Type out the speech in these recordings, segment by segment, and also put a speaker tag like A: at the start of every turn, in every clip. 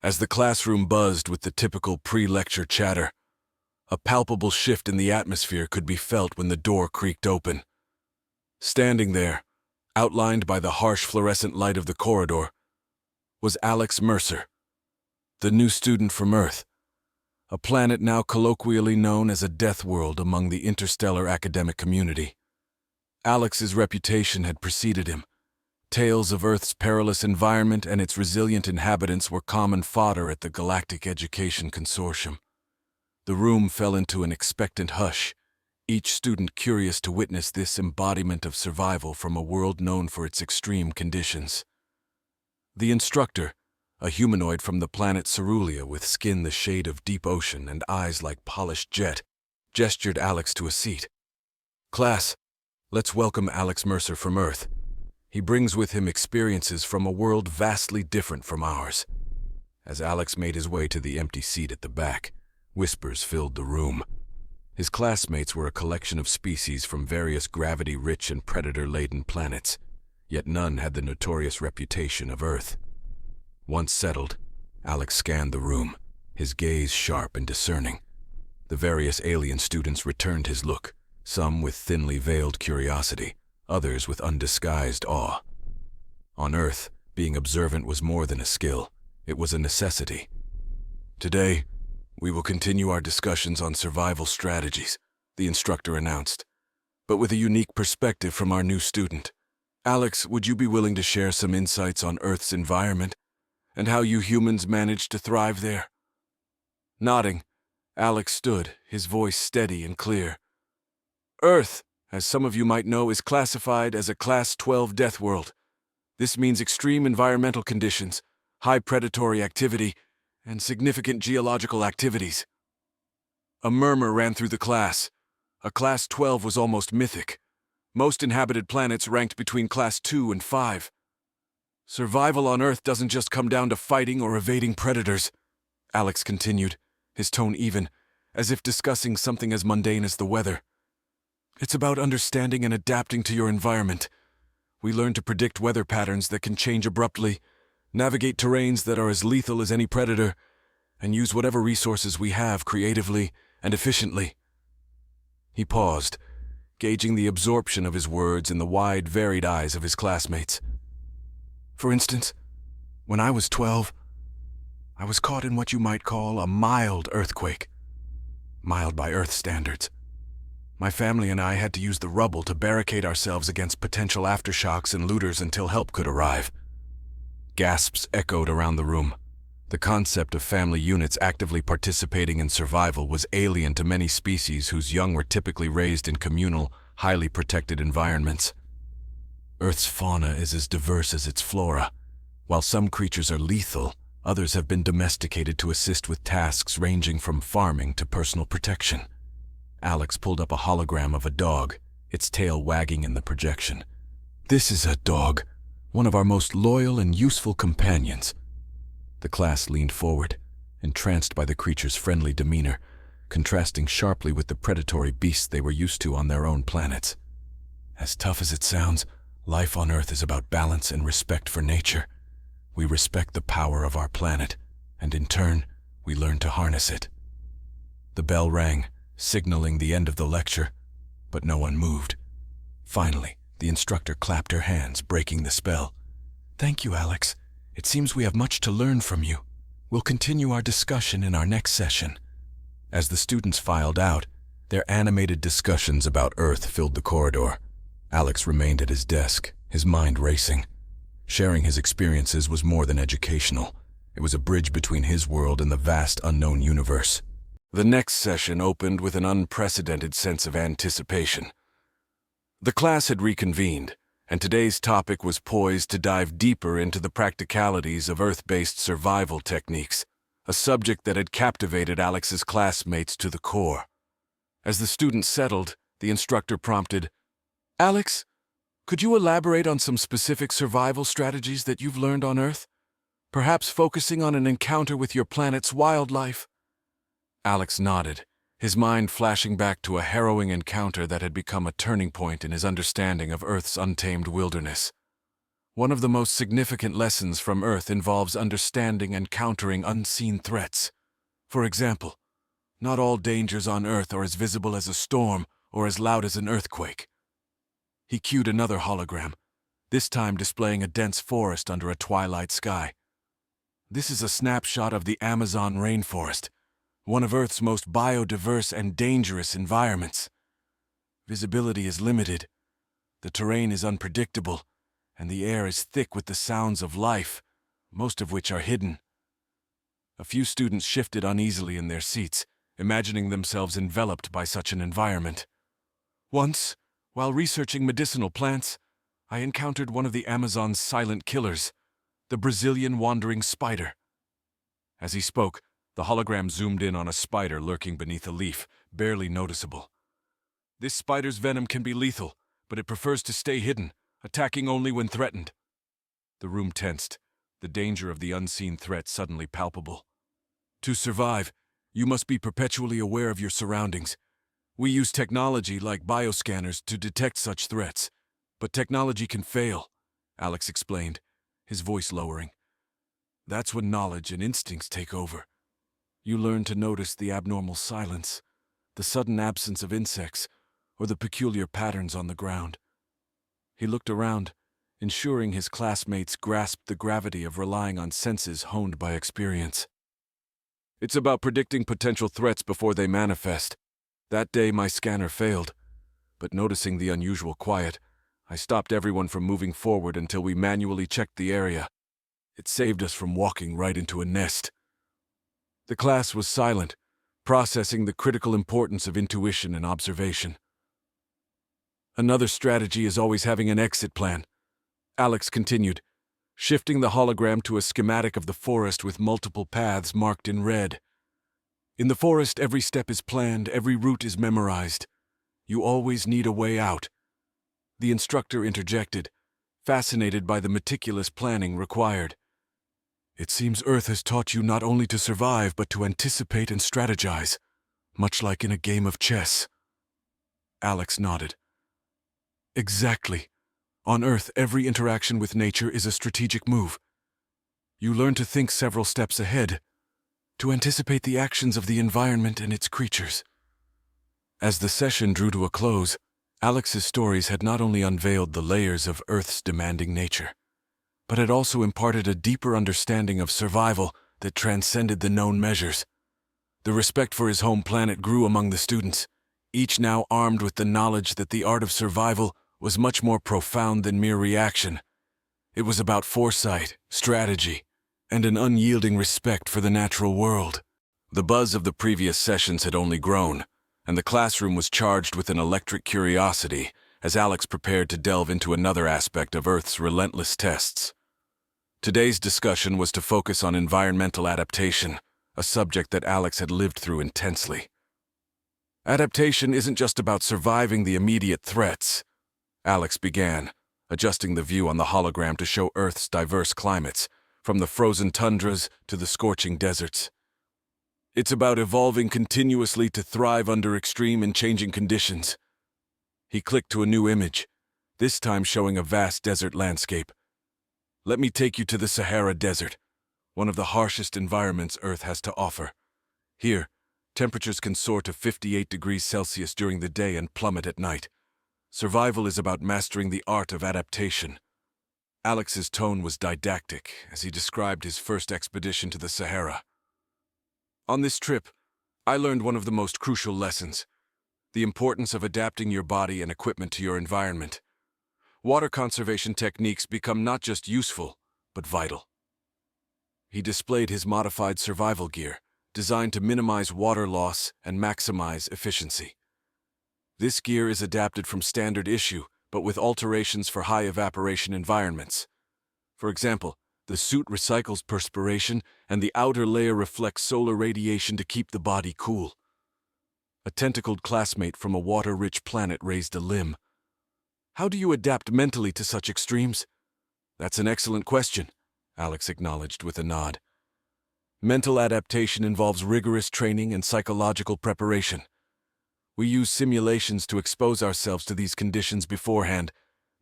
A: As the classroom buzzed with the typical pre-lecture chatter, a palpable shift in the atmosphere could be felt when the door creaked open. Standing there, outlined by the harsh fluorescent light of the corridor, was Alex Mercer, the new student from Earth, a planet now colloquially known as a Deathworld among the interstellar academic community. Alex's reputation had preceded him. Tales of Earth's perilous environment and its resilient inhabitants were common fodder at the Galactic Education Consortium. The room fell into an expectant hush, each student curious to witness this embodiment of survival from a world known for its extreme conditions. The instructor, a humanoid from the planet Cerulia with skin the shade of deep ocean and eyes like polished jet, gestured Alex to a seat. "Class, let's welcome Alex Mercer from Earth. He brings with him experiences from a world vastly different from ours." As Alex made his way to the empty seat at the back, whispers filled the room. His classmates were a collection of species from various gravity-rich and predator-laden planets, yet none had the notorious reputation of Earth. Once settled, Alex scanned the room, his gaze sharp and discerning. The various alien students returned his look, some with thinly veiled curiosity, others with undisguised awe. On Earth, being observant was more than a skill, it was a necessity. "Today, we will continue our discussions on survival strategies," the instructor announced, "but with a unique perspective from our new student. Alex, would you be willing to share some insights on Earth's environment and how you humans managed to thrive there?" Nodding, Alex stood, his voice steady and clear. "Earth, as some of you might know, is classified as a Class 12 death world. This means extreme environmental conditions, high predatory activity, and significant geological activities." A murmur ran through the class. A Class 12 was almost mythic. Most inhabited planets ranked between Class 2 and 5. "Survival on Earth doesn't just come down to fighting or evading predators," Alex continued, his tone even, as if discussing something as mundane as the weather. "It's about understanding and adapting to your environment. We learn to predict weather patterns that can change abruptly, navigate terrains that are as lethal as any predator, and use whatever resources we have creatively and efficiently." He paused, gauging the absorption of his words in the wide, varied eyes of his classmates. "For instance, when I was 12, I was caught in what you might call a mild earthquake. Mild by Earth standards. My family and I had to use the rubble to barricade ourselves against potential aftershocks and looters until help could arrive." Gasps echoed around the room. The concept of family units actively participating in survival was alien to many species whose young were typically raised in communal, highly protected environments. Earth's fauna is as diverse as its flora. While some creatures are lethal, others have been domesticated to assist with tasks ranging from farming to personal protection. Alex pulled up a hologram of a dog, its tail wagging in the projection. "This is a dog, one of our most loyal and useful companions." The class leaned forward, entranced by the creature's friendly demeanor, contrasting sharply with the predatory beasts they were used to on their own planets. As tough as it sounds, life on Earth is about balance and respect for nature. We respect the power of our planet, and in turn, we learn to harness it. The bell rang, signaling the end of the lecture, but no one moved. Finally, the instructor clapped her hands, breaking the spell. "Thank you, Alex. It seems we have much to learn from you. We'll continue our discussion in our next session." As the students filed out, their animated discussions about Earth filled the corridor. Alex remained at his desk, his mind racing. Sharing his experiences was more than educational. It was a bridge between his world and the vast unknown universe. The next session opened with an unprecedented sense of anticipation. The class had reconvened, and today's topic was poised to dive deeper into the practicalities of Earth-based survival techniques, a subject that had captivated Alex's classmates to the core. As the students settled, the instructor prompted, "Alex, could you elaborate on some specific survival strategies that you've learned on Earth? Perhaps focusing on an encounter with your planet's wildlife?" Alex nodded, his mind flashing back to a harrowing encounter that had become a turning point in his understanding of Earth's untamed wilderness. One of the most significant lessons from Earth involves understanding and countering unseen threats. For example, not all dangers on Earth are as visible as a storm or as loud as an earthquake. He cued another hologram, this time displaying a dense forest under a twilight sky. This is a snapshot of the Amazon rainforest, one of Earth's most biodiverse and dangerous environments. Visibility is limited, the terrain is unpredictable, and the air is thick with the sounds of life, most of which are hidden. A few students shifted uneasily in their seats, imagining themselves enveloped by such an environment. Once, while researching medicinal plants, I encountered one of the Amazon's silent killers, the Brazilian wandering spider. As he spoke, the hologram zoomed in on a spider lurking beneath a leaf, barely noticeable. This spider's venom can be lethal, but it prefers to stay hidden, attacking only when threatened. The room tensed, the danger of the unseen threat suddenly palpable. To survive, you must be perpetually aware of your surroundings. We use technology like bioscanners to detect such threats, but technology can fail, Alex explained, his voice lowering. That's when knowledge and instincts take over. You learn to notice the abnormal silence, the sudden absence of insects, or the peculiar patterns on the ground. He looked around, ensuring his classmates grasped the gravity of relying on senses honed by experience. It's about predicting potential threats before they manifest. That day my scanner failed, but noticing the unusual quiet, I stopped everyone from moving forward until we manually checked the area. It saved us from walking right into a nest. The class was silent, processing the critical importance of intuition and observation. Another strategy is always having an exit plan, Alex continued, shifting the hologram to a schematic of the forest with multiple paths marked in red. In the forest, every step is planned, every route is memorized. You always need a way out. The instructor interjected, fascinated by the meticulous planning required. It seems Earth has taught you not only to survive, but to anticipate and strategize, much like in a game of chess. Alex nodded. Exactly. On Earth, every interaction with nature is a strategic move. You learn to think several steps ahead, to anticipate the actions of the environment and its creatures. As the session drew to a close, Alex's stories had not only unveiled the layers of Earth's demanding nature, but had also imparted a deeper understanding of survival that transcended the known measures. The respect for his home planet grew among the students, each now armed with the knowledge that the art of survival was much more profound than mere reaction. It was about foresight, strategy, and an unyielding respect for the natural world. The buzz of the previous sessions had only grown, and the classroom was charged with an electric curiosity as Alex prepared to delve into another aspect of Earth's relentless tests. Today's discussion was to focus on environmental adaptation, a subject that Alex had lived through intensely. Adaptation isn't just about surviving the immediate threats, Alex began, adjusting the view on the hologram to show Earth's diverse climates, from the frozen tundras to the scorching deserts. It's about evolving continuously to thrive under extreme and changing conditions. He clicked to a new image, this time showing a vast desert landscape. Let me take you to the Sahara Desert, one of the harshest environments Earth has to offer. Here, temperatures can soar to 58 degrees Celsius during the day and plummet at night. Survival is about mastering the art of adaptation. Alex's tone was didactic as he described his first expedition to the Sahara. On this trip, I learned one of the most crucial lessons: the importance of adapting your body and equipment to your environment. Water conservation techniques become not just useful, but vital. He displayed his modified survival gear, designed to minimize water loss and maximize efficiency. This gear is adapted from standard issue, but with alterations for high evaporation environments. For example, the suit recycles perspiration, and the outer layer reflects solar radiation to keep the body cool. A tentacled classmate from a water-rich planet raised a limb. How do you adapt mentally to such extremes? That's an excellent question, Alex acknowledged with a nod. Mental adaptation involves rigorous training and psychological preparation. We use simulations to expose ourselves to these conditions beforehand,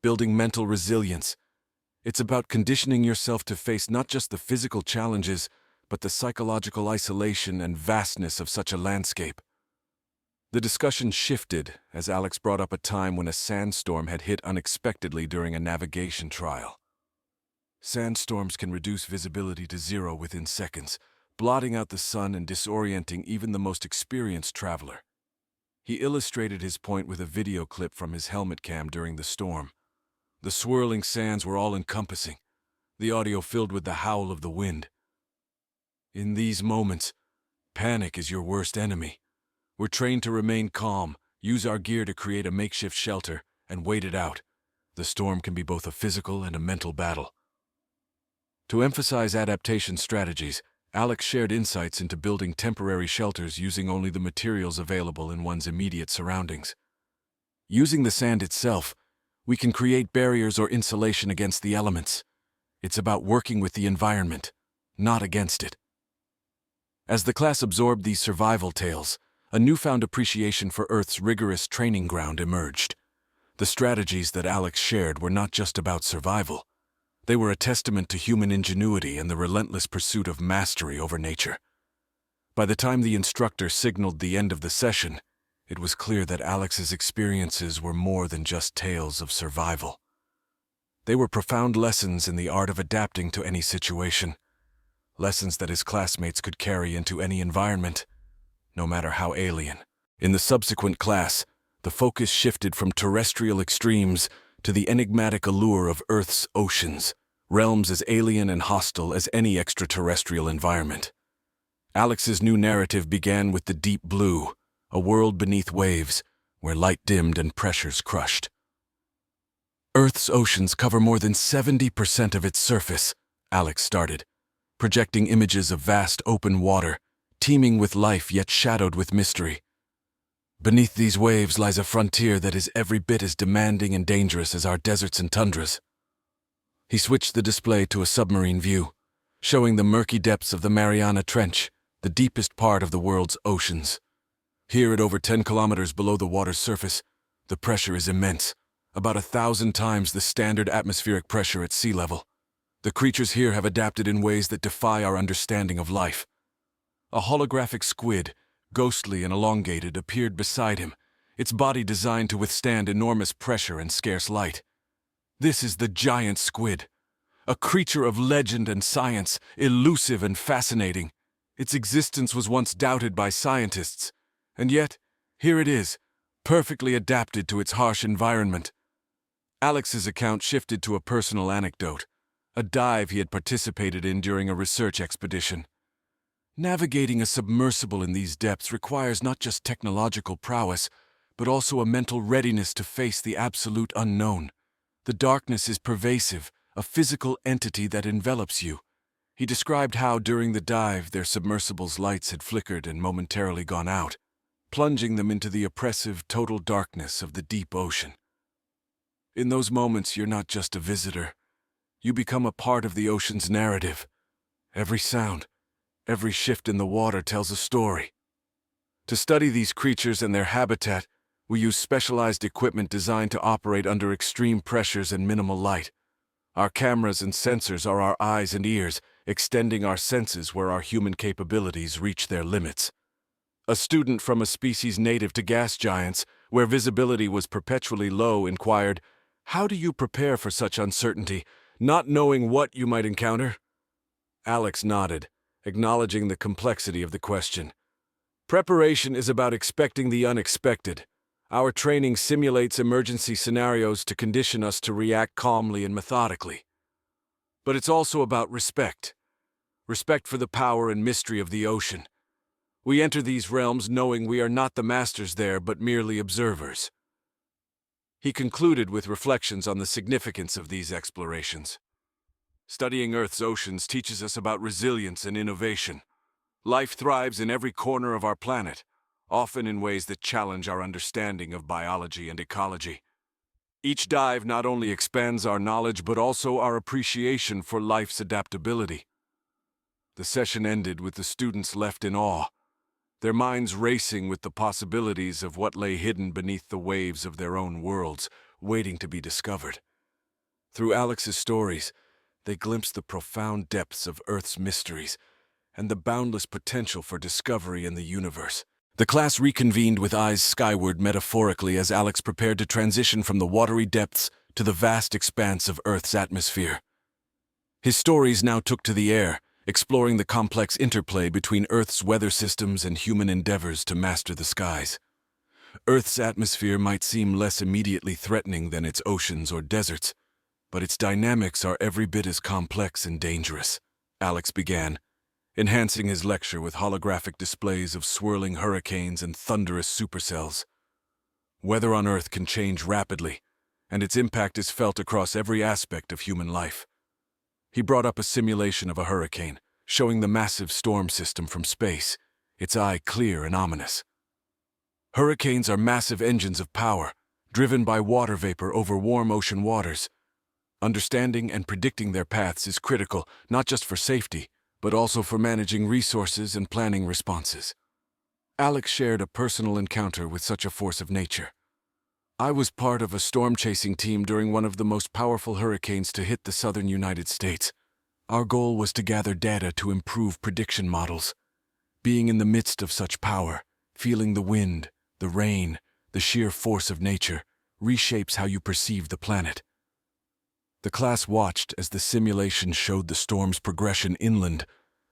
A: building mental resilience. It's about conditioning yourself to face not just the physical challenges, but the psychological isolation and vastness of such a landscape. The discussion shifted as Alex brought up a time when a sandstorm had hit unexpectedly during a navigation trial. Sandstorms can reduce visibility to zero within seconds, blotting out the sun and disorienting even the most experienced traveler. He illustrated his point with a video clip from his helmet cam during the storm. The swirling sands were all-encompassing, the audio filled with the howl of the wind. In these moments, panic is your worst enemy. We're trained to remain calm, use our gear to create a makeshift shelter, and wait it out. The storm can be both a physical and a mental battle. To emphasize adaptation strategies, Alex shared insights into building temporary shelters using only the materials available in one's immediate surroundings. Using the sand itself, we can create barriers or insulation against the elements. It's about working with the environment, not against it. As the class absorbed these survival tales, a newfound appreciation for Earth's rigorous training ground emerged. The strategies that Alex shared were not just about survival. They were a testament to human ingenuity and the relentless pursuit of mastery over nature. By the time the instructor signaled the end of the session, it was clear that Alex's experiences were more than just tales of survival. They were profound lessons in the art of adapting to any situation, lessons that his classmates could carry into any environment, no matter how alien. In the subsequent class, the focus shifted from terrestrial extremes to the enigmatic allure of Earth's oceans, realms as alien and hostile as any extraterrestrial environment. Alex's new narrative began with the deep blue, a world beneath waves, where light dimmed and pressures crushed. Earth's oceans cover more than 70% of its surface, Alex started, projecting images of vast open water, teeming with life yet shadowed with mystery. Beneath these waves lies a frontier that is every bit as demanding and dangerous as our deserts and tundras. He switched the display to a submarine view, showing the murky depths of the Mariana Trench, the deepest part of the world's oceans. Here at over 10 kilometers below the water's surface, the pressure is immense, about 1,000 times the standard atmospheric pressure at sea level. The creatures here have adapted in ways that defy our understanding of life. A holographic squid, ghostly and elongated, appeared beside him, its body designed to withstand enormous pressure and scarce light. This is the giant squid, a creature of legend and science, elusive and fascinating. Its existence was once doubted by scientists, and yet, here it is, perfectly adapted to its harsh environment. Alex's account shifted to a personal anecdote, a dive he had participated in during a research expedition. Navigating a submersible in these depths requires not just technological prowess, but also a mental readiness to face the absolute unknown. The darkness is pervasive, a physical entity that envelops you. He described how, during the dive, their submersible's lights had flickered and momentarily gone out, plunging them into the oppressive, total darkness of the deep ocean. In those moments, you're not just a visitor. You become a part of the ocean's narrative. Every sound, every shift in the water tells a story. To study these creatures and their habitat, we use specialized equipment designed to operate under extreme pressures and minimal light. Our cameras and sensors are our eyes and ears, extending our senses where our human capabilities reach their limits. A student from a species native to gas giants, where visibility was perpetually low, inquired, "How do you prepare for such uncertainty, not knowing what you might encounter?" Alex nodded, acknowledging the complexity of the question. Preparation is about expecting the unexpected. Our training simulates emergency scenarios to condition us to react calmly and methodically. But it's also about respect. Respect for the power and mystery of the ocean. We enter these realms knowing we are not the masters there, but merely observers. He concluded with reflections on the significance of these explorations. Studying Earth's oceans teaches us about resilience and innovation. Life thrives in every corner of our planet, often in ways that challenge our understanding of biology and ecology. Each dive not only expands our knowledge but also our appreciation for life's adaptability. The session ended with the students left in awe, their minds racing with the possibilities of what lay hidden beneath the waves of their own worlds, waiting to be discovered. Through Alex's stories, they glimpsed the profound depths of Earth's mysteries and the boundless potential for discovery in the universe. The class reconvened with eyes skyward metaphorically as Alex prepared to transition from the watery depths to the vast expanse of Earth's atmosphere. His stories now took to the air, exploring the complex interplay between Earth's weather systems and human endeavors to master the skies. Earth's atmosphere might seem less immediately threatening than its oceans or deserts, but its dynamics are every bit as complex and dangerous, Alex began, enhancing his lecture with holographic displays of swirling hurricanes and thunderous supercells. Weather on Earth can change rapidly, and its impact is felt across every aspect of human life. He brought up a simulation of a hurricane, showing the massive storm system from space, its eye clear and ominous. Hurricanes are massive engines of power, driven by water vapor over warm ocean waters. Understanding and predicting their paths is critical, not just for safety, but also for managing resources and planning responses. Alex shared a personal encounter with such a force of nature. I was part of a storm-chasing team during one of the most powerful hurricanes to hit the southern United States. Our goal was to gather data to improve prediction models. Being in the midst of such power, feeling the wind, the rain, the sheer force of nature, reshapes how you perceive the planet. The class watched as the simulation showed the storm's progression inland,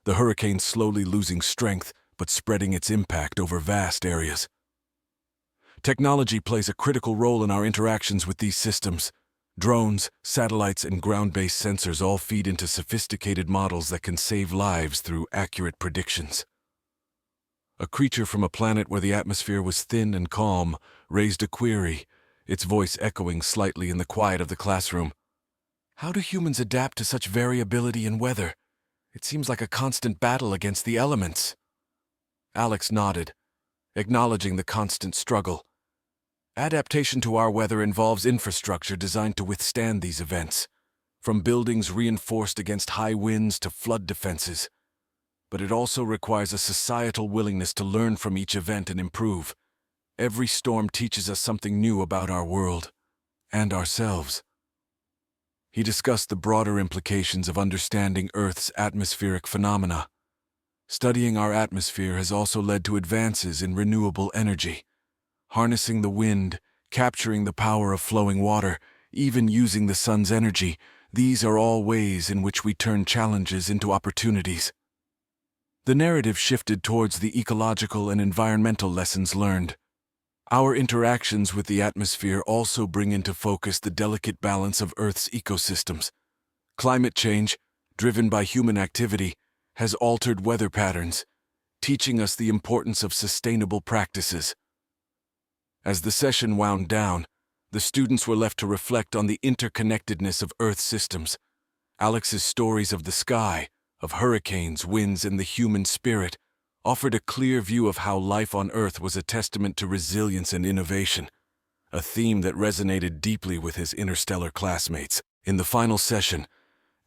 A: the hurricane slowly losing strength but spreading its impact over vast areas. Technology plays a critical role in our interactions with these systems. Drones, satellites, and ground-based sensors all feed into sophisticated models that can save lives through accurate predictions. A creature from a planet where the atmosphere was thin and calm raised a query, its voice echoing slightly in the quiet of the classroom. How do humans adapt to such variability in weather? It seems like a constant battle against the elements. Alex nodded, acknowledging the constant struggle. Adaptation to our weather involves infrastructure designed to withstand these events, from buildings reinforced against high winds to flood defenses. But it also requires a societal willingness to learn from each event and improve. Every storm teaches us something new about our world and ourselves. He discussed the broader implications of understanding Earth's atmospheric phenomena. Studying our atmosphere has also led to advances in renewable energy. Harnessing the wind, capturing the power of flowing water, even using the sun's energy, these are all ways in which we turn challenges into opportunities. The narrative shifted towards the ecological and environmental lessons learned. Our interactions with the atmosphere also bring into focus the delicate balance of Earth's ecosystems. Climate change, driven by human activity, has altered weather patterns, teaching us the importance of sustainable practices. As the session wound down, the students were left to reflect on the interconnectedness of Earth's systems. Alex's stories of the sky, of hurricanes, winds, and the human spirit offered a clear view of how life on Earth was a testament to resilience and innovation, a theme that resonated deeply with his interstellar classmates. In the final session,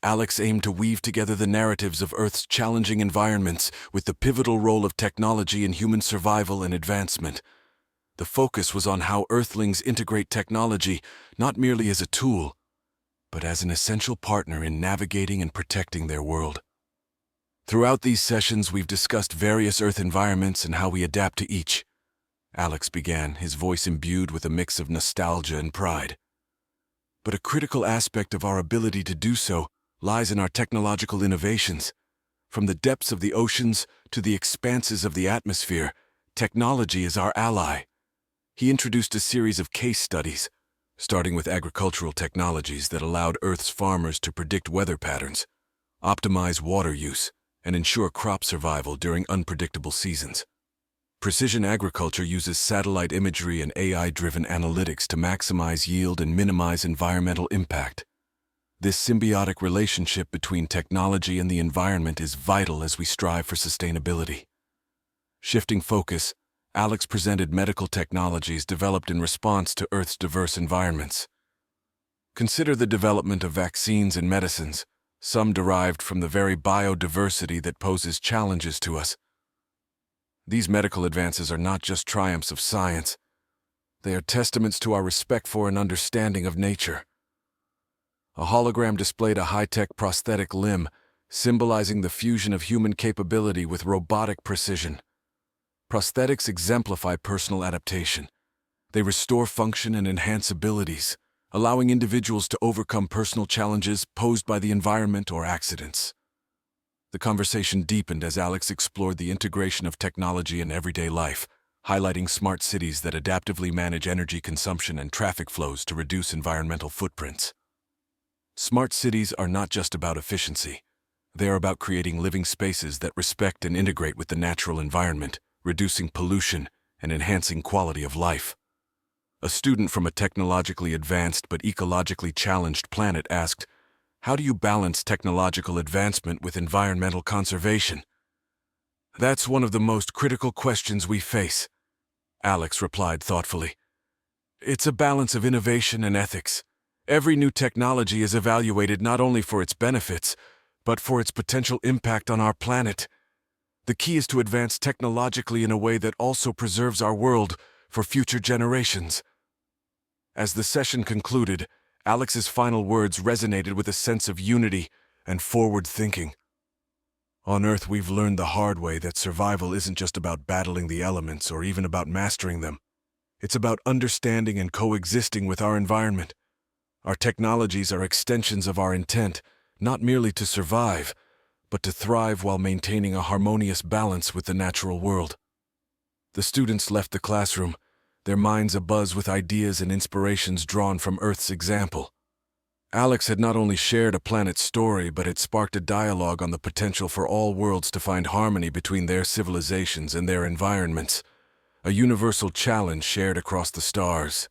A: Alex aimed to weave together the narratives of Earth's challenging environments with the pivotal role of technology in human survival and advancement. The focus was on how Earthlings integrate technology not merely as a tool, but as an essential partner in navigating and protecting their world. Throughout these sessions, we've discussed various Earth environments and how we adapt to each. Alex began, his voice imbued with a mix of nostalgia and pride. But a critical aspect of our ability to do so lies in our technological innovations. From the depths of the oceans to the expanses of the atmosphere, technology is our ally. He introduced a series of case studies, starting with agricultural technologies that allowed Earth's farmers to predict weather patterns, optimize water use, and ensure crop survival during unpredictable seasons. Precision agriculture uses satellite imagery and AI-driven analytics to maximize yield and minimize environmental impact. This symbiotic relationship between technology and the environment is vital as we strive for sustainability. Shifting focus, Alex presented medical technologies developed in response to Earth's diverse environments. Consider the development of vaccines and medicines, some derived from the very biodiversity that poses challenges to us. These medical advances are not just triumphs of science. They are testaments to our respect for and understanding of nature. A hologram displayed a high-tech prosthetic limb, symbolizing the fusion of human capability with robotic precision. Prosthetics exemplify personal adaptation. They restore function and enhance abilities, allowing individuals to overcome personal challenges posed by the environment or accidents. The conversation deepened as Alex explored the integration of technology in everyday life, highlighting smart cities that adaptively manage energy consumption and traffic flows to reduce environmental footprints. Smart cities are not just about efficiency. They are about creating living spaces that respect and integrate with the natural environment, reducing pollution and enhancing quality of life. A student from a technologically advanced but ecologically challenged planet asked, "How do you balance technological advancement with environmental conservation?" "That's one of the most critical questions we face," Alex replied thoughtfully. "It's a balance of innovation and ethics. Every new technology is evaluated not only for its benefits, but for its potential impact on our planet. The key is to advance technologically in a way that also preserves our world for future generations." As the session concluded, Alex's final words resonated with a sense of unity and forward thinking. On Earth, we've learned the hard way that survival isn't just about battling the elements or even about mastering them. It's about understanding and coexisting with our environment. Our technologies are extensions of our intent, not merely to survive, but to thrive while maintaining a harmonious balance with the natural world. The students left the classroom, their minds abuzz with ideas and inspirations drawn from Earth's example. Alex had not only shared a planet's story, but had sparked a dialogue on the potential for all worlds to find harmony between their civilizations and their environments, a universal challenge shared across the stars.